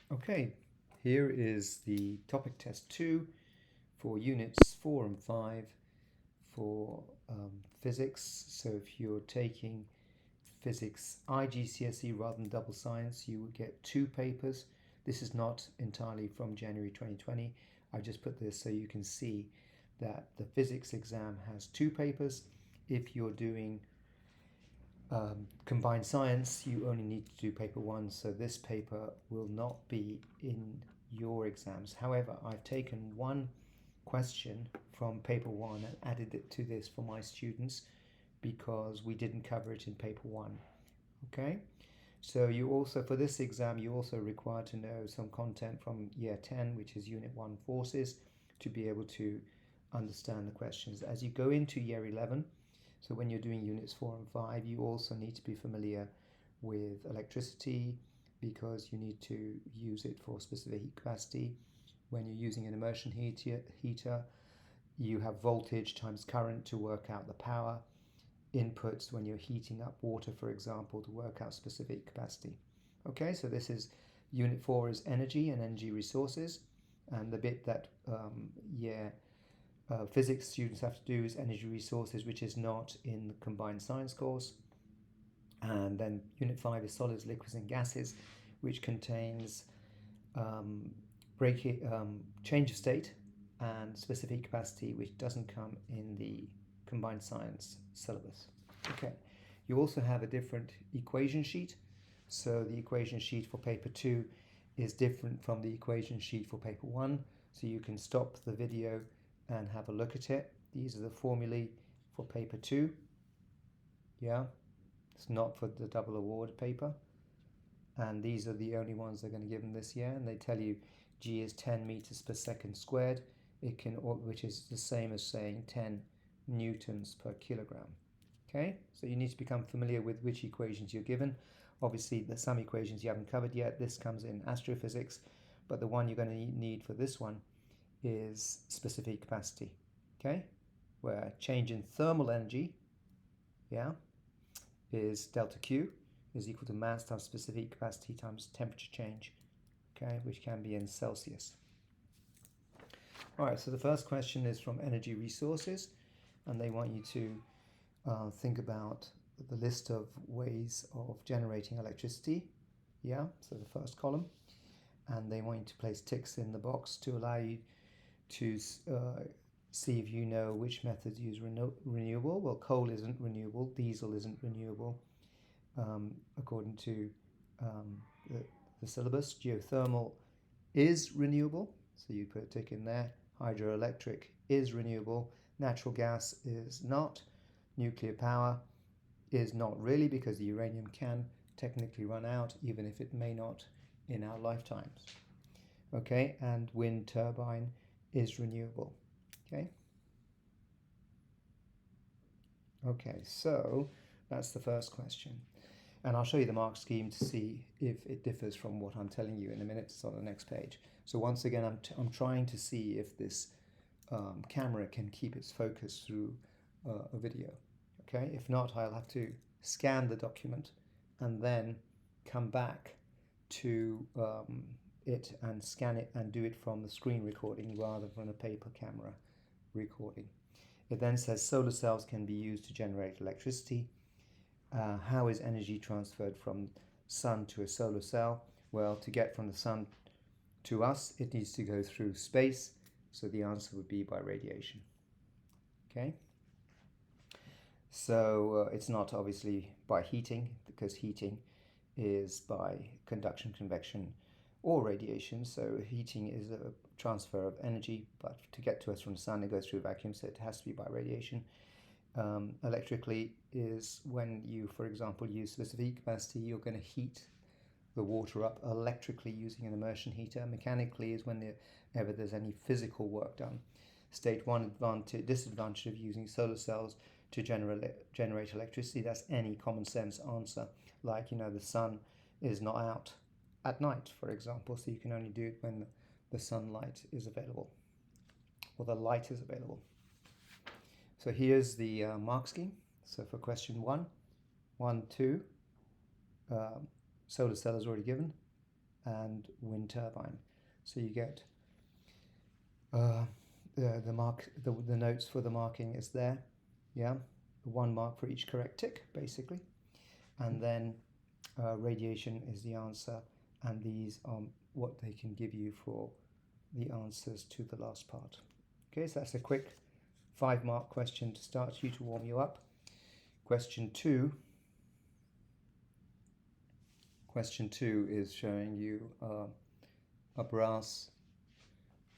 Okay, here is the topic test 2 for units 4 and 5 for physics. So if you're taking physics IGCSE rather than double science, you would get 2 papers. This is not entirely from January 2020. I just put this so you can see that the physics exam has 2 papers. If you're doing combined science, you only need to do paper 1, so this paper will not be in your exams. However, I've taken one question from paper 1 and added it to this for my students because we didn't cover it in paper 1. Okay, so you also, for this exam, you also require to know some content from year 10, which is unit 1 forces, to be able to understand the questions. As you go into year 11, so when you're doing units 4 and 5, you also need to be familiar with electricity because you need to use it for specific heat capacity. When you're using an immersion heater, you have voltage times current to work out the power inputs when you're heating up water, for example, to work out specific capacity. Okay, so this is unit 4 is energy and energy resources, and the bit that physics students have to do is energy resources, which is not in the combined science course. And then unit 5 is solids, liquids and gases, which contains change of state and specific capacity, which doesn't come in the combined science syllabus. Okay, you also have a different equation sheet. So the equation sheet for paper 2 is different from the equation sheet for paper 1. So you can stop the video and have a look at it. These are the formulae for paper 2. Yeah, it's not for the double award paper. And these are the only ones they're going to give them this year. And they tell you G is 10 meters per second squared, which is the same as saying 10 newtons per kilogram. Okay, so you need to become familiar with which equations you're given. Obviously, there's some equations you haven't covered yet. This comes in astrophysics, but the one you're going to need for this one is specific capacity. Okay, where change in thermal energy, yeah, is delta Q is equal to mass times specific capacity times temperature change, okay, which can be in Celsius. All right, so the first question is from energy resources, and they want you to think about the list of ways of generating electricity. Yeah, so the first column, and they want you to place ticks in the box to allow you to see if you know which methods use renewable. Well, coal isn't renewable, diesel isn't renewable according to the syllabus. Geothermal is renewable, so you put a tick in there. Hydroelectric is renewable. Natural gas is not. Nuclear power is not really, because the uranium can technically run out even if it may not in our lifetimes. Okay, and wind turbine is renewable. Okay, so that's the first question, and I'll show you the mark scheme to see if it differs from what I'm telling you in a minute. It's on the next page. So once again, I'm trying to see if this camera can keep its focus through a video. Okay, if not, I'll have to scan the document and then come back to it and scan it and do it from the screen recording rather than a paper camera recording. It then says solar cells can be used to generate electricity. How is energy transferred from sun to a solar cell? Well, to get from the sun to us, it needs to go through space, so the answer would be by radiation. Okay, so it's not obviously by heating, because heating is by conduction, convection, or radiation. So heating is a transfer of energy, but to get to us from the sun, it goes through a vacuum, so it has to be by radiation. Electrically is when you, for example, use specific capacity, you're going to heat the water up electrically using an immersion heater. Mechanically is whenever there's any physical work done. State 1 disadvantage of using solar cells to generate electricity, that's any common sense answer, like, the sun is not out at night, for example, so you can only do it when the sunlight is available, or the light is available. So here's the mark scheme. So for question 1, 2, solar cell is already given, and wind turbine. So you get the notes for the marking is there, yeah, 1 mark for each correct tick basically, and then radiation is the answer, and these are what they can give you for the answers to the last part. Okay, so that's a quick 5-mark question to start you, to warm you up. Question 2 is showing you a brass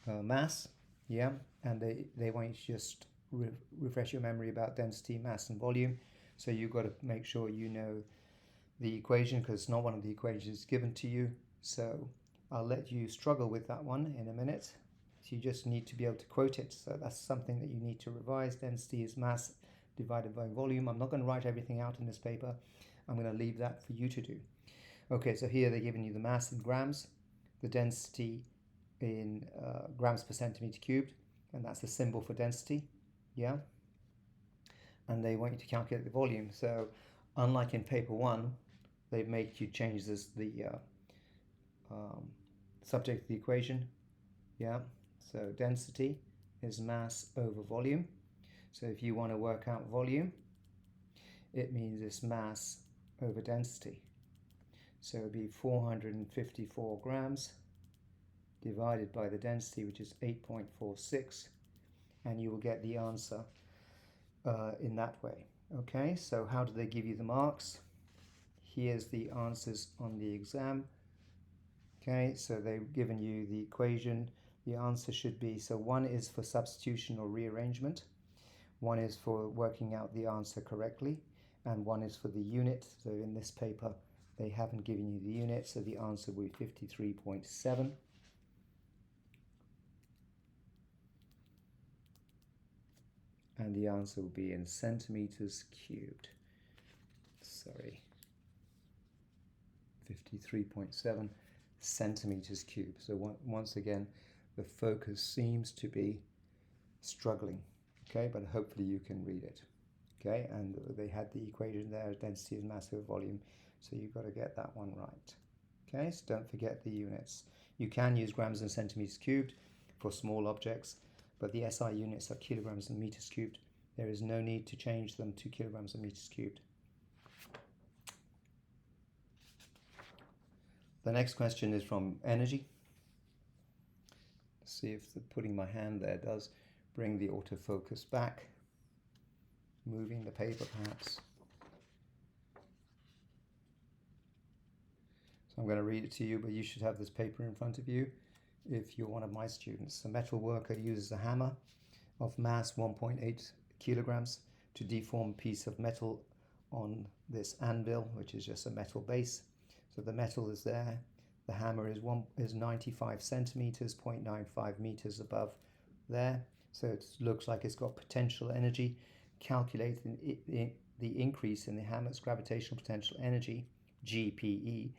mass, yeah, and they want you to just refresh your memory about density, mass and volume. So you've got to make sure you know the equation, because not one of the equations is given to you. So I'll let you struggle with that one in a minute. So you just need to be able to quote it. So that's something that you need to revise. Density is mass divided by volume. I'm not going to write everything out in this paper. I'm going to leave that for you to do. Okay, so here they're giving you the mass in grams, the density in grams per centimeter cubed, and that's the symbol for density, yeah? And they want you to calculate the volume. So unlike in paper 1, they've made you change the subject of the equation, yeah? So density is mass over volume. So if you want to work out volume, it means it's mass over density. So it would be 454 grams divided by the density, which is 8.46, and you will get the answer in that way. Okay, so how do they give you the marks? Here's the answers on the exam. Okay, so they've given you the equation. The answer should be, so 1 is for substitution or rearrangement, 1 is for working out the answer correctly, and 1 is for the unit. So in this paper they haven't given you the unit, so the answer will be 53.7. And the answer will be in centimeters cubed. Sorry, 53.7 centimeters cubed. So once again, the focus seems to be struggling, okay, but hopefully you can read it, okay, and they had the equation there, density is mass over volume, so you've got to get that one right, okay, so don't forget the units. You can use grams and centimeters cubed for small objects, but the SI units are kilograms and meters cubed. There is no need to change them to kilograms and meters cubed. The next question is from energy. Let's see if putting my hand there does bring the autofocus back. Moving the paper perhaps. So I'm going to read it to you, but you should have this paper in front of you if you're one of my students. A metal worker uses a hammer of mass 1.8 kilograms to deform a piece of metal on this anvil, which is just a metal base. So the metal is there. The hammer is 95 centimeters, 0.95 meters above there. So it looks like it's got potential energy. Calculating the increase in the hammer's gravitational potential energy, GPE,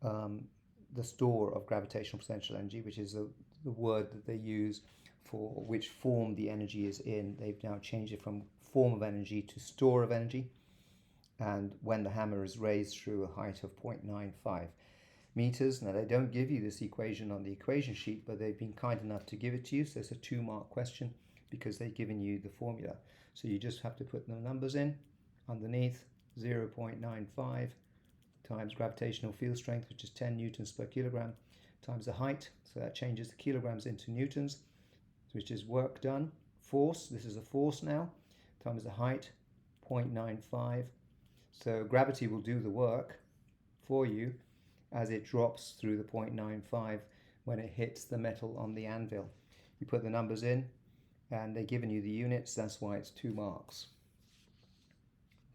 the store of gravitational potential energy, which is the word that they use for which form the energy is in. They've now changed it from form of energy to store of energy. And when the hammer is raised through a height of 0.95 meters. Now they don't give you this equation on the equation sheet, but they've been kind enough to give it to you. So it's a 2-mark question because they've given you the formula. So you just have to put the numbers in underneath. 0.95 times gravitational field strength, which is 10 newtons per kilogram, times the height. So that changes the kilograms into newtons, which is work done. Force, this is a force now, times the height, 0.95. So gravity will do the work for you as it drops through the 0.95 when it hits the metal on the anvil. You put the numbers in and they've given you the units, that's why it's 2 marks.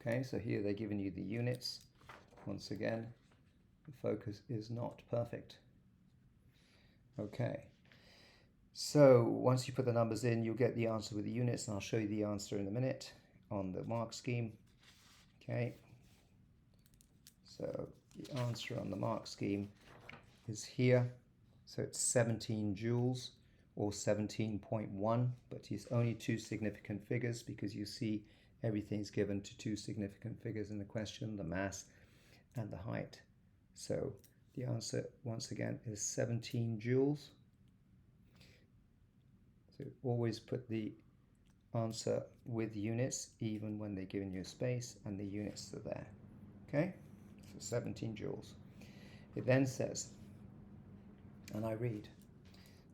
Okay, so here they're giving you the units. Once again, the focus is not perfect. Okay, so once you put the numbers in, you'll get the answer with the units, and I'll show you the answer in a minute on the mark scheme. Okay, so the answer on the mark scheme is here. So it's 17 joules or 17.1, but it's only 2 significant figures because you see everything's given to 2 significant figures in the question, the mass and the height. So The answer, once again, is 17 joules. So always put the answer with units, even when they're given you a space and the units are there. Okay, so 17 joules. It then says, and I read,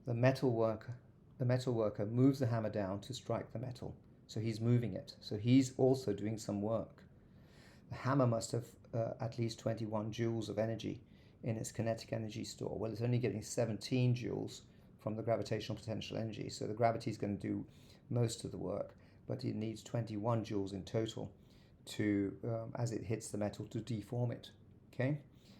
the metal worker moves the hammer down to strike the metal. So he's moving it. So he's also doing some work. The hammer must have at least 21 joules of energy in its kinetic energy store. Well, it's only getting 17 joules from the gravitational potential energy. So the gravity is going to do most of the work, but it needs 21 joules in total to, as it hits the metal, to deform it. Okay,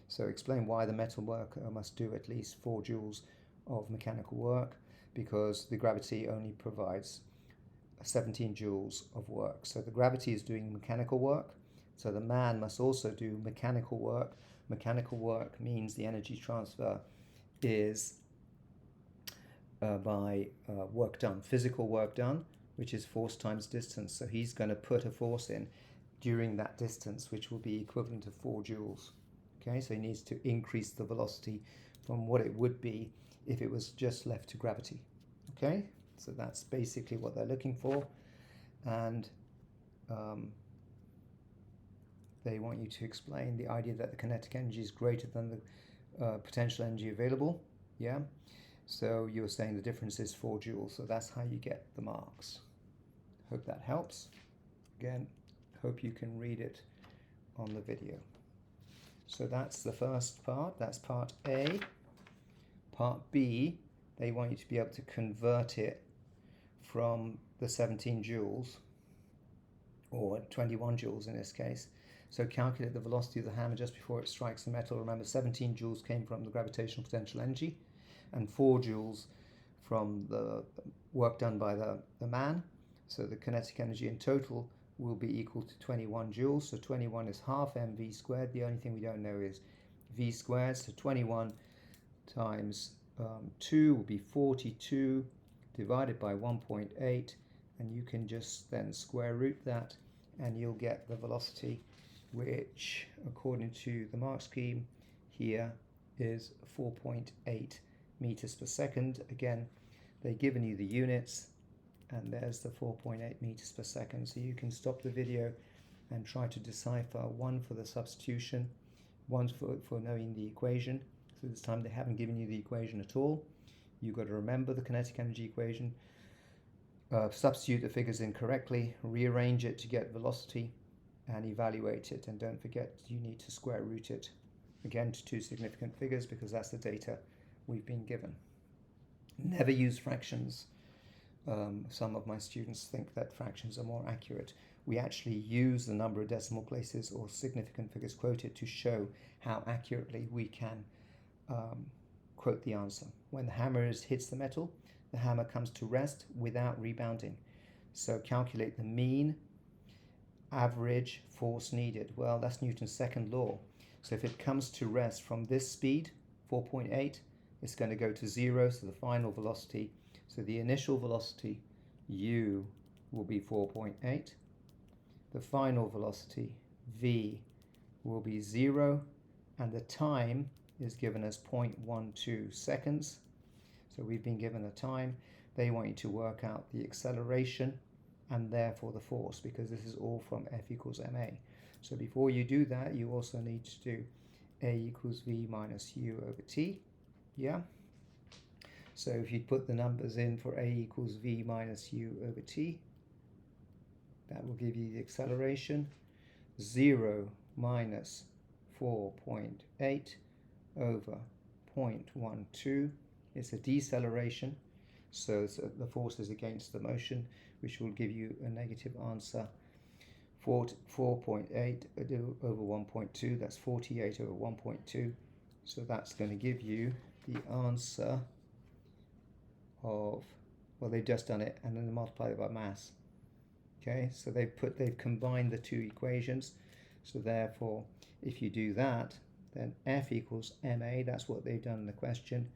so explain why the metal worker must do at least 4 joules of mechanical work, because the gravity only provides 17 joules of work. So the gravity is doing mechanical work, so the man must also do mechanical work. Mechanical work means the energy transfer is by work done, physical work done, which is force times distance. So he's going to put a force in during that distance, which will be equivalent to 4 joules. Okay, so he needs to increase the velocity from what it would be if it was just left to gravity. Okay, so that's basically what they're looking for, and they want you to explain the idea that the kinetic energy is greater than the potential energy available. Yeah, so you're saying the difference is 4 joules, so that's how you get the marks. Hope that helps. Again, hope you can read it on the video. So that's the first part, that's part A. Part B, they want you to be able to convert it from the 17 joules, or 21 joules in this case. So calculate the velocity of the hammer just before it strikes the metal. Remember, 17 joules came from the gravitational potential energy, and 4 joules from the work done by the man. So the kinetic energy in total will be equal to 21 joules. So 21 is half mv squared. The only thing we don't know is v squared. So 21 times 2 will be 42 divided by 1.8, and you can just then square root that and you'll get the velocity, which according to the mark scheme here is 4.8 meters per second. Again, they've given you the units, and there's the 4.8 meters per second. So you can stop the video and try to decipher, one for the substitution, one for knowing the equation. So this time they haven't given you the equation at all. You've got to remember the kinetic energy equation, substitute the figures in correctly, rearrange it to get velocity, and evaluate it. And don't forget, you need to square root it again to 2 significant figures, because that's the data we've been given. Never use fractions. Some of my students think that fractions are more accurate. We actually use the number of decimal places or significant figures quoted to show how accurately we can quote the answer. When the hammer hits the metal, the hammer comes to rest without rebounding. So calculate the mean average force needed. Well, that's Newton's second law. So if it comes to rest from this speed, 4.8, it's going to go to 0, so the final velocity, so the initial velocity u will be 4.8. The final velocity v will be 0, and the time is given as 0.12 seconds. So we've been given a time. They want you to work out the acceleration and therefore the force, because this is all from F equals ma. So before you do that, you also need to do A equals V minus U over T. Yeah? So if you put the numbers in for A equals V minus U over T, that will give you the acceleration. 0 minus 4.8 over 0.12 is a deceleration. So the force is against the motion, which will give you a negative answer. 4.8 over 1.2, that's 48 over 1.2. So that's going to give you the answer of, well, they've just done it and then they multiply it by mass. Okay, so they've combined the two equations. So therefore, if you do that, then F equals ma, that's what they've done in the question.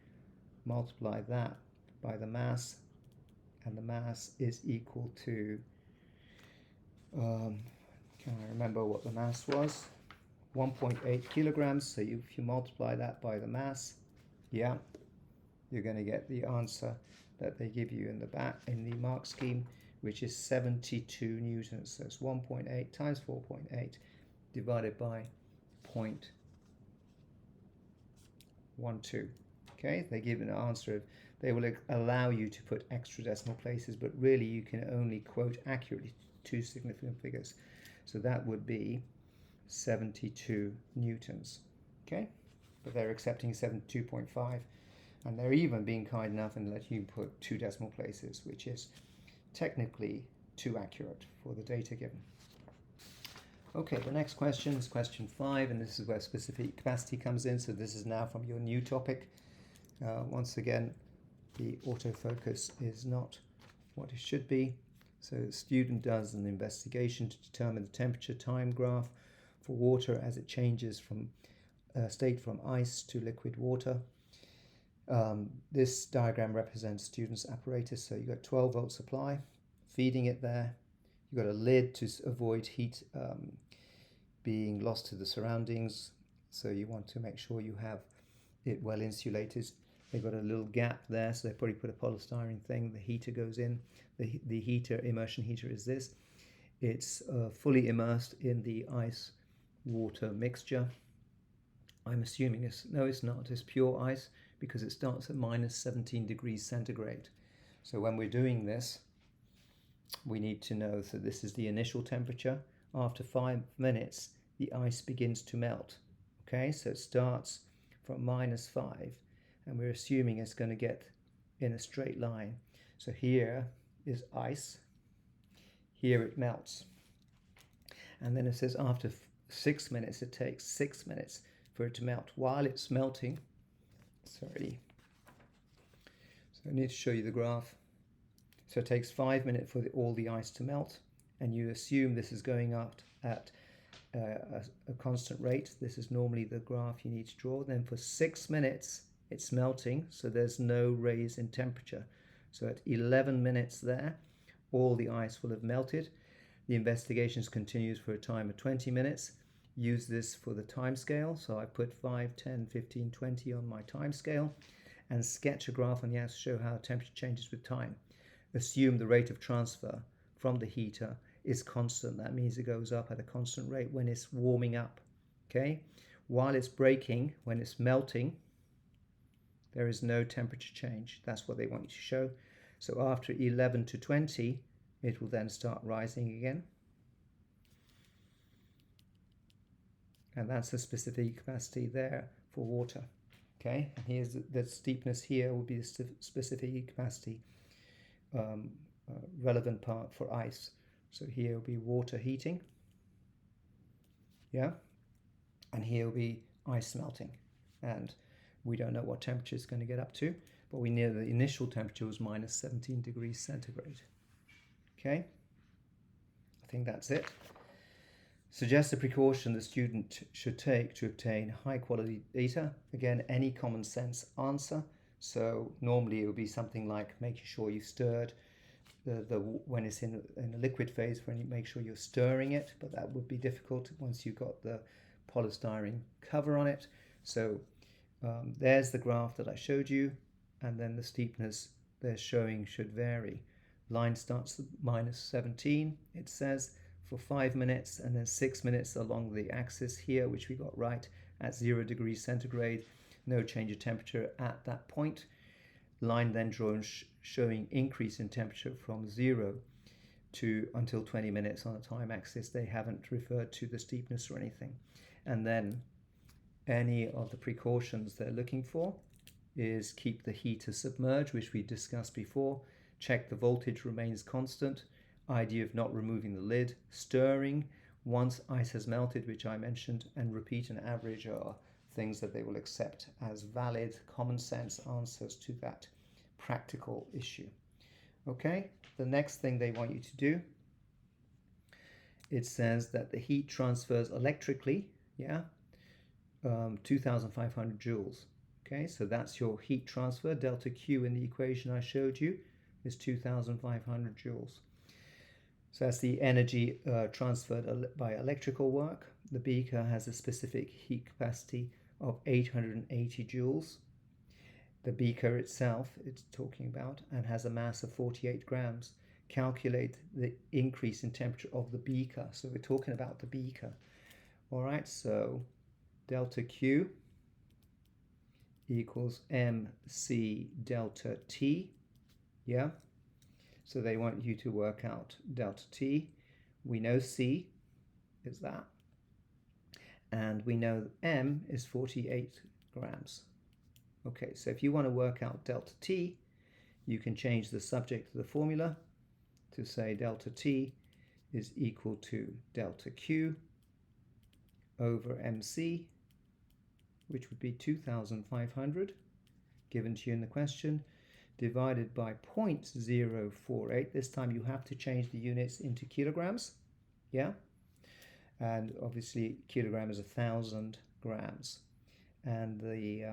Multiply that by the mass, and the mass is equal to, can I remember what the mass was? 1.8 kilograms. So if you multiply that by the mass, yeah, you're going to get the answer that they give you in the mark scheme, which is 72 newtons. So it's 1.8 times 4.8 divided by 0.12. Okay, they give an answer of, they will allow you to put extra decimal places, but really you can only quote accurately two significant figures. So that would be 72 newtons. Okay, but they're accepting 72.5, and they're even being kind enough and let you put two decimal places, which is technically too accurate for the data given. Okay, the next question is question 5, and this is where specific capacity comes in. So this is now from your new topic. Once again, the autofocus is not what it should be. So the student does an investigation to determine the temperature time graph for water as it changes from state from ice to liquid water. This diagram represents student's apparatus. So you've got 12-volt supply, feeding it there. You've got a lid to avoid heat being lost to the surroundings. So you want to make sure you have it well insulated. They've got a little gap there, so they probably put a polystyrene thing. The heater goes in. The heater, immersion heater, is this. It's fully immersed in the ice-water mixture. I'm assuming it's not. It's pure ice because it starts at minus 17 degrees centigrade. So when we're doing this, we need to know, so this is the initial temperature. After 5 minutes, the ice begins to melt. Okay, so it starts from minus 5, and we're assuming it's going to get in a straight line. So here is ice, here it melts. And then it says after 6 minutes, it takes 6 minutes for it to melt. While it's melting, so I need to show you the graph. So it takes 5 minutes for all the ice to melt, and you assume this is going up at a constant rate. This is normally the graph you need to draw. Then for 6 minutes, it's melting, so there's no raise in temperature. So at 11 minutes there, all the ice will have melted. The investigation continues for a time of 20 minutes. Use this for the time scale. So I put 5, 10, 15, 20 on my time scale, and sketch a graph on the axis to show how temperature changes with time. Assume the rate of transfer from the heater is constant. That means it goes up at a constant rate when it's warming up. Okay, while it's breaking, when it's melting, there is no temperature change. That's what they want you to show. So after 11 to 20, it will then start rising again. And that's the specific capacity there for water. Okay, and here's the steepness here will be the specific capacity relevant part for ice. So here will be water heating. Yeah, and here will be ice melting. And we don't know what temperature it's going to get up to, but we know the initial temperature was minus 17 degrees centigrade. Okay, I think that's it. Suggest a precaution the student should take to obtain high quality data. Again, any common sense answer. So normally it would be something like making sure you stirred when it's in a liquid phase, when you make sure you're stirring it, but that would be difficult once you've got the polystyrene cover on it. So there's the graph that I showed you, and then the steepness they're showing should vary. Line starts at minus 17, it says, for 5 minutes, and then 6 minutes along the axis here, which we got right at 0 degrees centigrade. No change of temperature at that point. Line then drawn showing increase in temperature from 0 to until 20 minutes on the time axis. They haven't referred to the steepness or anything. And then any of the precautions they're looking for is keep the heater submerged, which we discussed before. Check the voltage remains constant. Idea of not removing the lid. Stirring once ice has melted, which I mentioned, and repeat and average are things that they will accept as valid, common sense answers to that practical issue. Okay, the next thing they want you to do, it says that the heat transfers electrically, 2,500 joules. Okay, so that's your heat transfer. Delta Q in the equation I showed you is 2,500 joules. So that's the energy transferred by electrical work. The beaker has a specific heat capacity of 880 joules. The beaker itself, it's talking about, and has a mass of 48 grams. Calculate the increase in temperature of the beaker. So we're talking about the beaker. All right, so delta Q equals mc delta T. Yeah, so they want you to work out delta T. We know C is that, and we know M is 48 grams. Okay, so if you want to work out delta T, you can change the subject to the formula to say delta T is equal to delta Q over MC, which would be 2,500, given to you in the question, divided by 0.048. This time you have to change the units into kilograms, yeah? And obviously kilogram is 1,000 grams. And the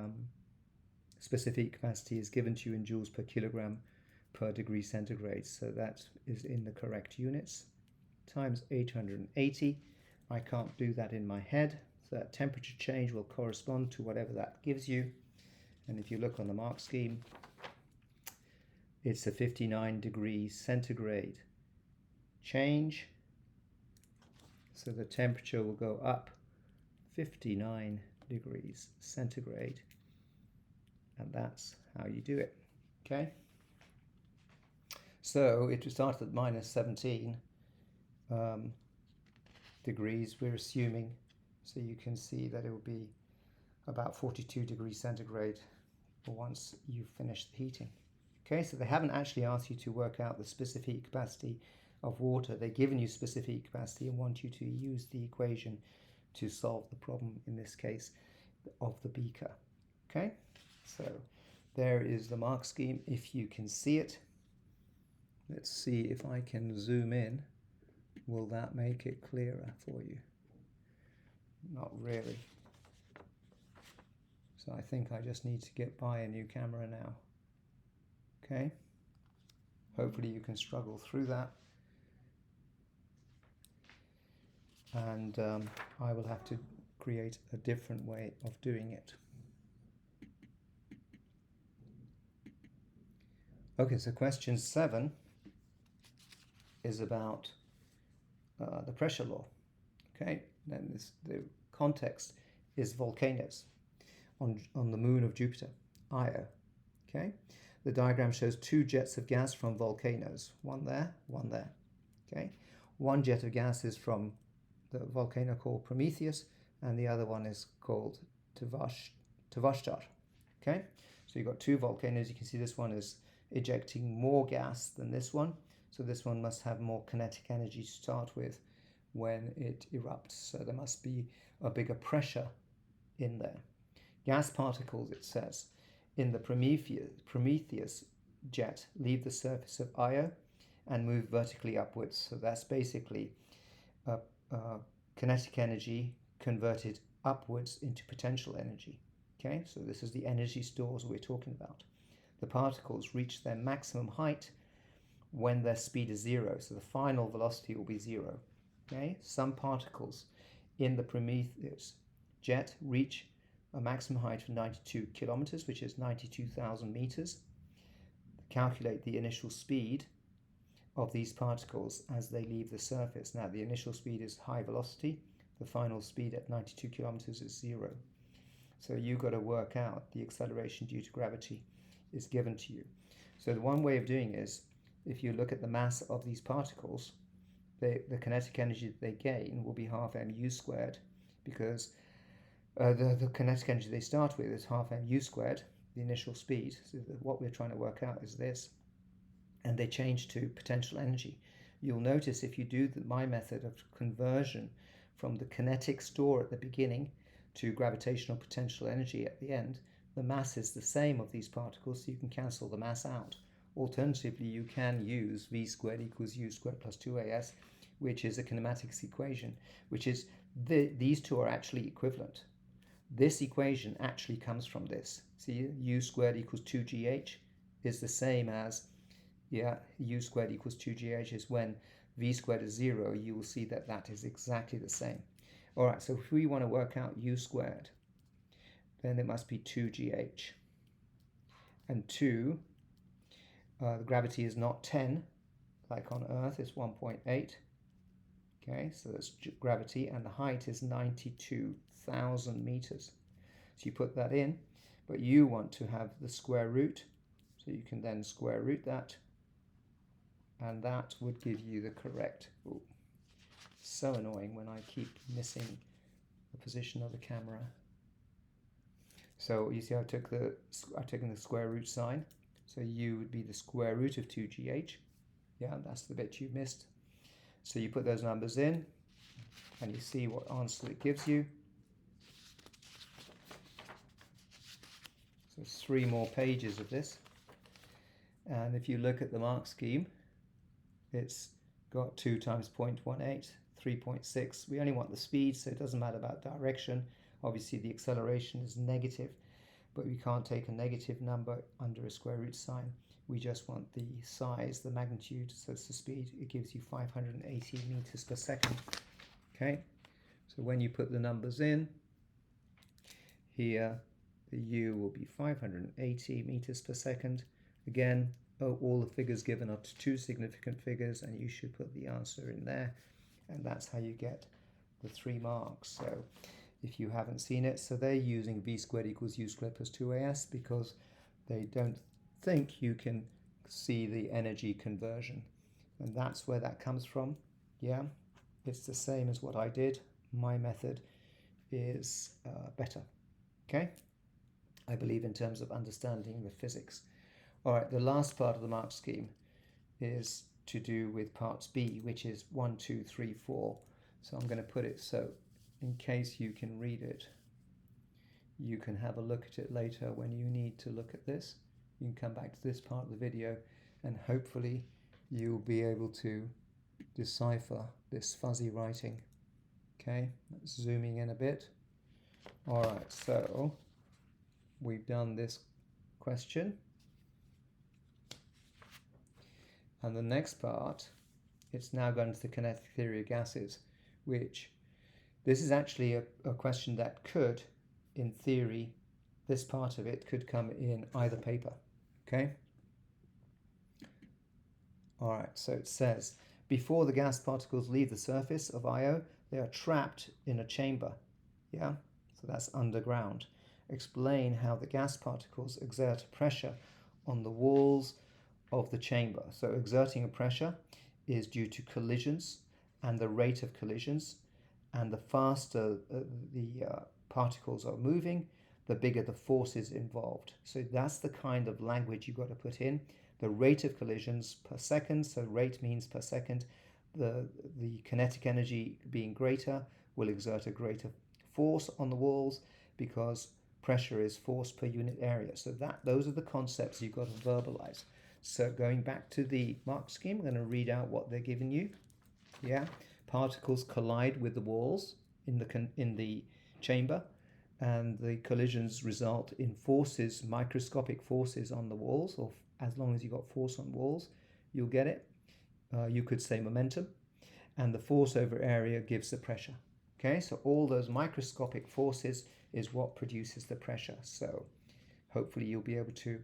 specific capacity is given to you in joules per kilogram per degree centigrade. So that is in the correct units. Times 880. I can't do that in my head. So that temperature change will correspond to whatever that gives you. And if you look on the mark scheme, it's a 59 degrees centigrade change. So the temperature will go up 59 degrees centigrade. And that's how you do it. Okay? So it started at minus 17 degrees, we're assuming. So you can see that it will be about 42 degrees centigrade once you've finished the heating. Okay, so they haven't actually asked you to work out the specific capacity of water. They've given you specific capacity and want you to use the equation to solve the problem, in this case, of the beaker. Okay, so there is the mark scheme, if you can see it. Let's see if I can zoom in. Will that make it clearer for you? Not really. So I think I just need to buy a new camera now. Okay, hopefully you can struggle through that. And I will have to create a different way of doing it. Okay, so question 7 is about the pressure law. Okay, then the context is volcanoes on the moon of Jupiter, Io. Okay, the diagram shows 2 jets of gas from volcanoes, one there, one there. Okay, one jet of gas is from the volcano called Prometheus, and the other one is called Tvashtar. Okay, so you've got 2 volcanoes. You can see this one is ejecting more gas than this one, so this one must have more kinetic energy to start with when it erupts, so there must be a bigger pressure in there. Gas particles, it says, in the Prometheus jet leave the surface of Io and move vertically upwards, so that's basically kinetic energy converted upwards into potential energy. Okay, so this is the energy stores we're talking about. The particles reach their maximum height when their speed is 0, so the final velocity will be 0. Okay, some particles in the Prometheus jet reach a maximum height of 92 kilometers, which is 92,000 meters. Calculate the initial speed of these particles as they leave the surface. Now, the initial speed is high velocity. The final speed at 92 kilometers is 0. So you've got to work out the acceleration due to gravity is given to you. So the one way of doing is, if you look at the mass of these particles, the kinetic energy that they gain will be half mu squared, because the kinetic energy they start with is half mu squared, the initial speed. So what we're trying to work out is this, and they change to potential energy. You'll notice if you do my method of conversion from the kinetic store at the beginning to gravitational potential energy at the end, the mass is the same of these particles, so you can cancel the mass out. Alternatively, you can use v squared equals u squared plus 2as, which is a kinematics equation, which is these two are actually equivalent. This equation actually comes from this. See, u squared equals 2gh is the same as, u squared equals 2gh is when v squared is 0, you will see that that is exactly the same. All right, so if we want to work out u squared, then it must be 2gh. And 2, the gravity is not 10, like on Earth, it's 1.8. Okay, so that's gravity, and the height is 92,000 meters. So you put that in, but you want to have the square root, so you can then square root that, and that would give you the correct. Ooh, so annoying when I keep missing the position of the camera. So you see I've taken the square root sign, so u would be the square root of 2gh. Yeah, that's the bit you missed. So you put those numbers in, and you see what answer it gives you. So it's 3 more pages of this. And if you look at the mark scheme, it's got 2 times 0.18, 3.6. We only want the speed, so it doesn't matter about direction. Obviously the acceleration is negative, but we can't take a negative number under a square root sign. We just want the size, the magnitude, so it's the speed. It gives you 580 meters per second. Okay, so when you put the numbers in, here the u will be 580 meters per second. Again, all the figures given are 2 significant figures, and you should put the answer in there, and that's how you get the 3 marks. So if you haven't seen it, so they're using v squared equals u squared plus 2as because they don't think you can see the energy conversion, and that's where that comes from. Yeah, it's the same as what I did. My method is better. Okay, I believe in terms of understanding the physics. All right, the last part of the mark scheme is to do with parts B, which is 1, 2, 3, 4. So I'm going to put it so in case you can read it, you can have a look at it later when you need to look at this. You can come back to this part of the video, and hopefully you'll be able to decipher this fuzzy writing. Okay, zooming in a bit. All right, so we've done this question. And the next part, it's now going to the kinetic theory of gases, which this is actually a question that could, in theory, this part of it could come in either paper. Okay? All right, so it says, before the gas particles leave the surface of Io, they are trapped in a chamber. Yeah? So that's underground. Explain how the gas particles exert pressure on the walls of the chamber. So exerting a pressure is due to collisions and the rate of collisions, and the faster the particles are moving, the bigger the forces involved. So that's the kind of language you've got to put in. The rate of collisions per second, so rate means per second. The kinetic energy being greater will exert a greater force on the walls because pressure is force per unit area. So those are the concepts you've got to verbalize. So going back to the mark scheme, I'm going to read out what they're giving you. Yeah, particles collide with the walls in the chamber, and the collisions result in forces, microscopic forces on the walls, or as long as you've got force on walls, you'll get it. You could say momentum, and the force over area gives the pressure. Okay, so all those microscopic forces is what produces the pressure. So hopefully you'll be able to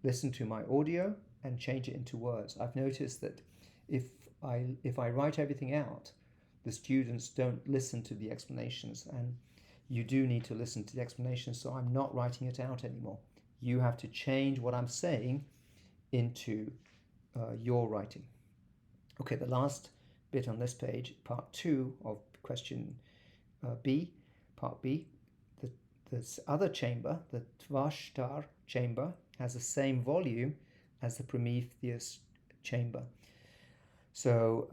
listen to my audio and change it into words. I've noticed that if I write everything out, the students don't listen to the explanations, and you do need to listen to the explanations, so I'm not writing it out anymore. You have to change what I'm saying into your writing. Okay, the last bit on this page, part 2 of question B, part B, this other chamber, the Tvashtar chamber, has the same volume as the Prometheus chamber. So,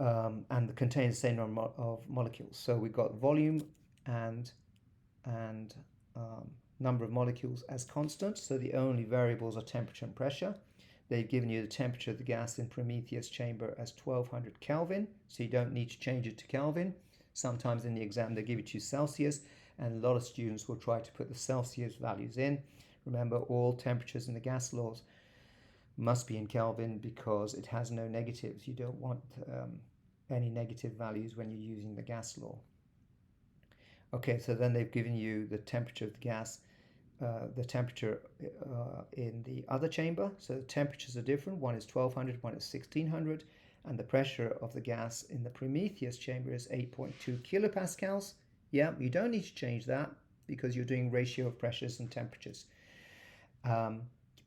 and contains the same number of molecules. So we've got volume and number of molecules as constant. So the only variables are temperature and pressure. They've given you the temperature of the gas in Prometheus chamber as 1200 Kelvin. So you don't need to change it to Kelvin. Sometimes in the exam they give it to Celsius, and a lot of students will try to put the Celsius values in. Remember, all temperatures in the gas laws must be in Kelvin because it has no negatives. You don't want any negative values when you're using the gas law. Okay, so then they've given you the temperature of the gas, the temperature in the other chamber. So the temperatures are different. One is 1200, one is 1600. And the pressure of the gas in the Prometheus chamber is 8.2 kilopascals. Yeah, you don't need to change that because you're doing ratio of pressures and temperatures.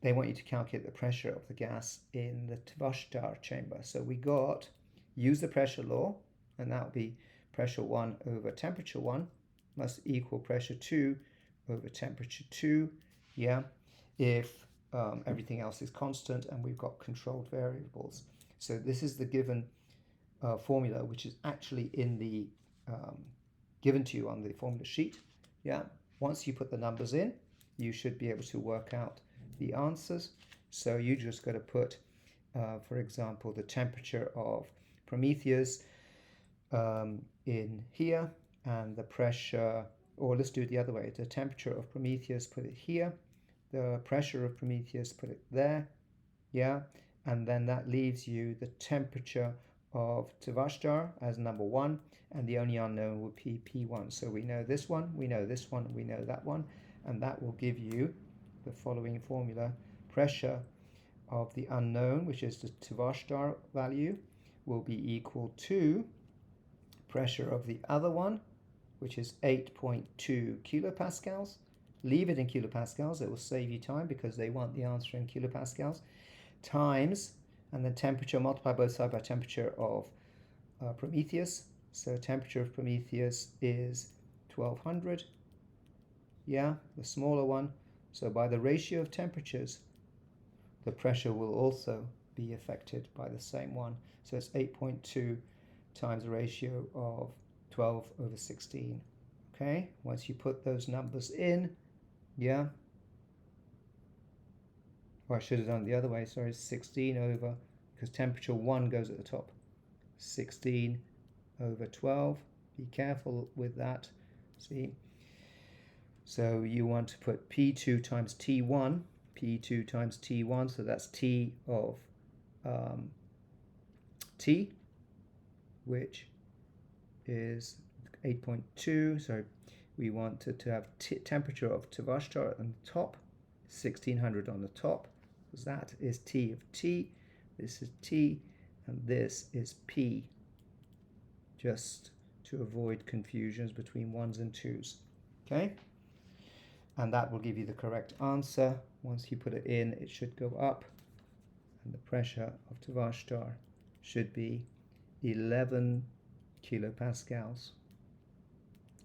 They want you to calculate the pressure of the gas in the Tvostar chamber. So we use the pressure law, and that will be pressure 1 over temperature 1 must equal pressure 2 over temperature 2, yeah, if everything else is constant and we've got controlled variables. So this is the given formula, which is actually in the given to you on the formula sheet. Yeah, once you put the numbers in, you should be able to work out the answers. So you just got to put, for example, the temperature of Prometheus in here, and the pressure, or let's do it the other way, the temperature of Prometheus, put it here, the pressure of Prometheus, put it there, yeah, and then that leaves you the temperature of Tvostar as number 1, and the only unknown would be P1. So we know this one, we know this one, we know that one, and that will give you the following formula. Pressure of the unknown, which is the Tvostar value, will be equal to pressure of the other one, which is 8.2 kilopascals. Leave it in kilopascals, it will save you time because they want the answer in kilopascals, times, and then temperature, multiply both sides by temperature of Prometheus. So temperature of Prometheus is 1200, yeah, the smaller one. So by the ratio of temperatures, the pressure will also be affected by the same one. So it's 8.2 times the ratio of 12 over 16. Okay, once you put those numbers in, yeah, or I should have done it the other way, sorry, 16 over, because temperature 1 goes at the top, 16 over 12, be careful with that, see. So you want to put P2 times T1, P2 times T1, so that's T of T, which is 8.2, so we want to have temperature of Tvostar on the top, 1600 on the top, because that is T of T, this is T, and this is P, just to avoid confusions between 1s and 2s, okay? And that will give you the correct answer. Once you put it in, it should go up, and the pressure of Tvostar should be 11 kilopascals.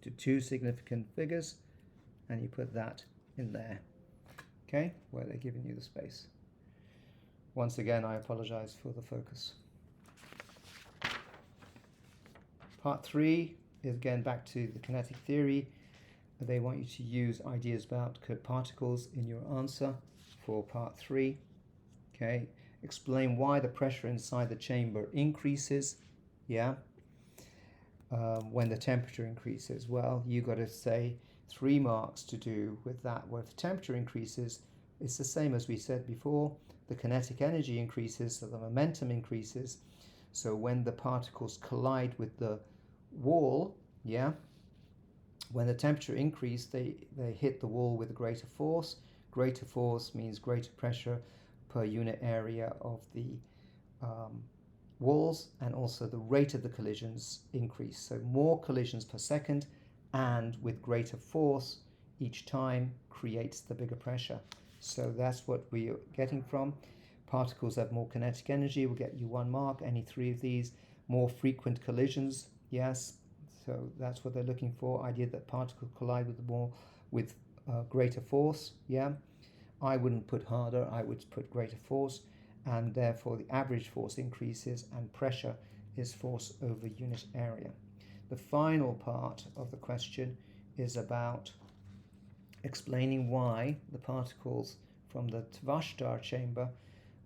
To 2 significant figures, and you put that in there, okay, where they're giving you the space. Once again, I apologize for the focus. Part 3 is again back to the kinetic theory. They want you to use ideas about particles in your answer for part 3. Okay, explain why the pressure inside the chamber increases, yeah, when the temperature increases. Well, you got to say 3 marks to do with that. Where if the temperature increases, it's the same as we said before. The kinetic energy increases, so the momentum increases. So when the particles collide with the wall, yeah, when the temperature increases, they hit the wall with a greater force. Greater force means greater pressure per unit area of the walls, and also the rate of the collisions increase. So more collisions per second and with greater force each time creates the bigger pressure. So that's what we're getting from. Particles have more kinetic energy, will get you 1 mark, any 3 of these. More frequent collisions, yes, so that's what they're looking for. Idea that particles collide with greater force, yeah. I wouldn't put harder, I would put greater force, and therefore the average force increases and pressure is force over unit area. The final part of the question is about explaining why the particles from the Tvostar chamber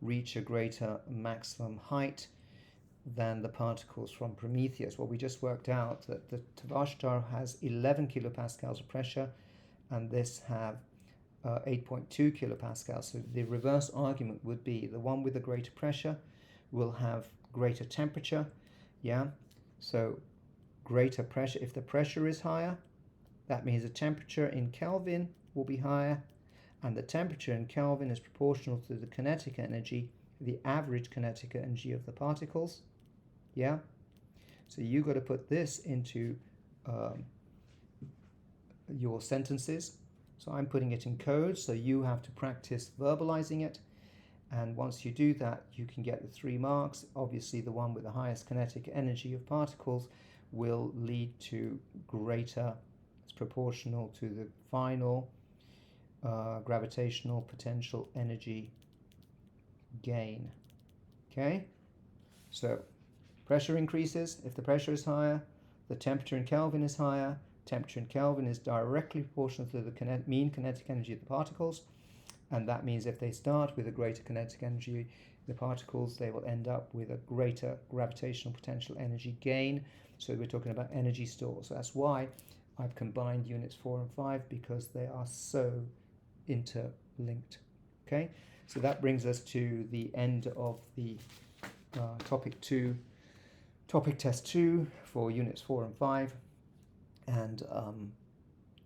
reach a greater maximum height than the particles from Prometheus. Well, we just worked out that the Tvostar has 11 kilopascals of pressure, and this have 8.2 kilopascals. So the reverse argument would be the one with the greater pressure will have greater temperature, yeah. So greater pressure, if the pressure is higher, That means the temperature in Kelvin will be higher, and the temperature in Kelvin is proportional to the kinetic energy, the average kinetic energy of the particles. Yeah? So you've got to put this into your sentences. So I'm putting it in code, so you have to practice verbalizing it. And once you do that, you can get the 3 marks. Obviously, the one with the highest kinetic energy of particles will lead to greater, it's proportional to the final gravitational potential energy gain. Okay? So, pressure increases. If the pressure is higher, the temperature in Kelvin is higher. Temperature in Kelvin is directly proportional to the mean kinetic energy of the particles. And that means if they start with a greater kinetic energy, the particles, they will end up with a greater gravitational potential energy gain. So we're talking about energy store. So that's why I've combined units 4 and 5, because they are so interlinked. Okay, so that brings us to the end of the topic test 2 for units 4 and 5. And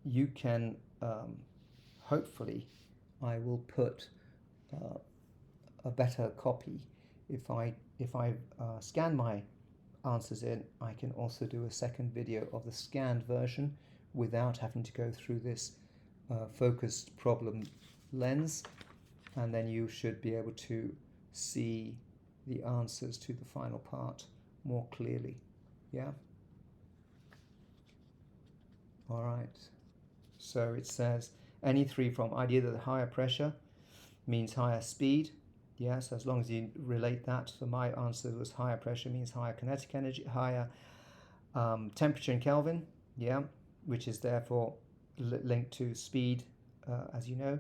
you can hopefully, I will put a better copy. If I scan my answers in, I can also do a second video of the scanned version without having to go through this focused problem lens, and then you should be able to see the answers to the final part more clearly. Yeah? All right. So it says any 3 from idea that the higher pressure means higher speed. Yes, as long as you relate that. So my answer was higher pressure means higher kinetic energy, higher temperature in Kelvin. Yeah, which is therefore linked to speed, as you know,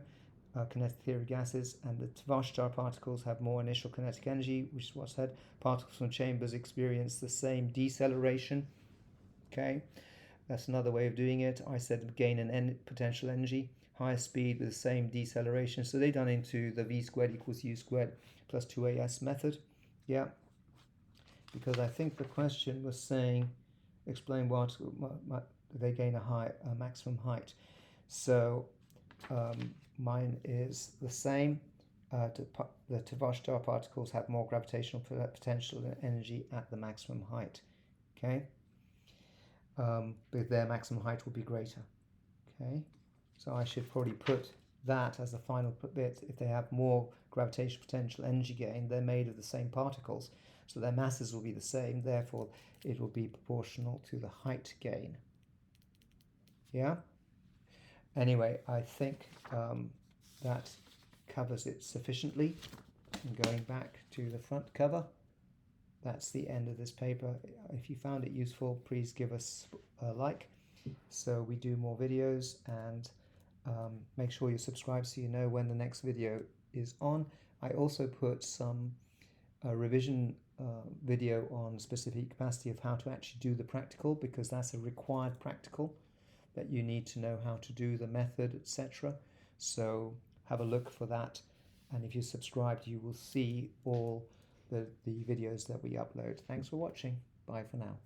kinetic theory of gases. And the Tversky star particles have more initial kinetic energy, which is what's said. Particles from chambers experience the same deceleration. Okay. That's another way of doing it. I said gain an potential energy, higher speed with the same deceleration. So they've done into the v squared equals u squared plus 2as method. Yeah. Because I think the question was saying, explain what they gain a maximum height. So mine is the same. The Tversky star particles have more gravitational potential and energy at the maximum height. Okay. But their maximum height will be greater. Okay, so I should probably put that as the final bit. If they have more gravitational potential energy gain, they're made of the same particles, so their masses will be the same, therefore it will be proportional to the height gain. Yeah? Anyway, I think that covers it sufficiently. And going back to the front cover, that's the end of this paper. If you found it useful, please give us a like so we do more videos, and make sure you subscribe so you know when the next video is on. I also put some revision video on specific capacity of how to actually do the practical, because that's a required practical that you need to know how to do the method, etc. So have a look for that, and if you're subscribed, you will see all the videos that we upload. Thanks for watching. Bye for now.